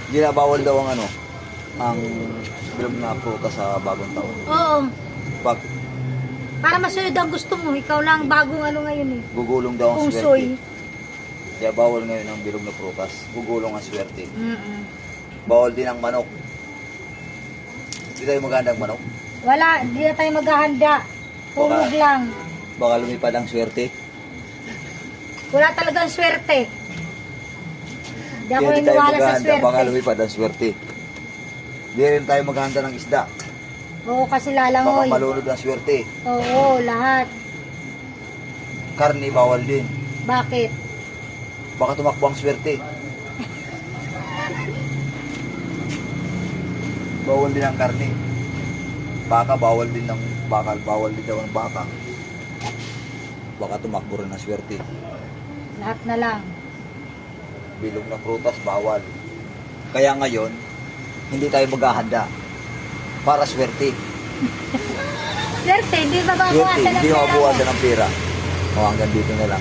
ginabawal daw ang ang bilog na prutas sa bagong taon. Oo. Pag Para masunod ang gusto mo. Ikaw lang bagong ngayon eh. gugulong daw ang Kung soy. swerte. Kaya bawal ngayon ang bilog na prutas. Gugulong ang swerte. Mm-mm. Bawal din ang manok. Hindi tayo maghahanda ng manok. Wala, di na tayo maghahanda. Hulog lang. Baka lumipad ang swerte. Wala talagang swerte. Hindi ako Kaya di tayo niniwala sa maghahanda. swerte. Baka lumipad ang swerte. Hindi rin tayo maghahanda ng isda. Oo, kasi Baka lalangoy. malunod ang swerte. Oo, lahat. Karni bawal din. Bakit? Baka tumakbo ang swerte. Bawal din ang karne. Baka bawal din ng bakal, bawal din daw ang baka. Baka tumakbo rin ang swerte. Lahat na lang. Bilog na prutas bawal. Kaya ngayon, hindi tayo maghahanda para swerte. Swerte, hindi ba Swerte, babawasan ng hindi pera mo? mabawasan ng pera. O hanggang dito na lang.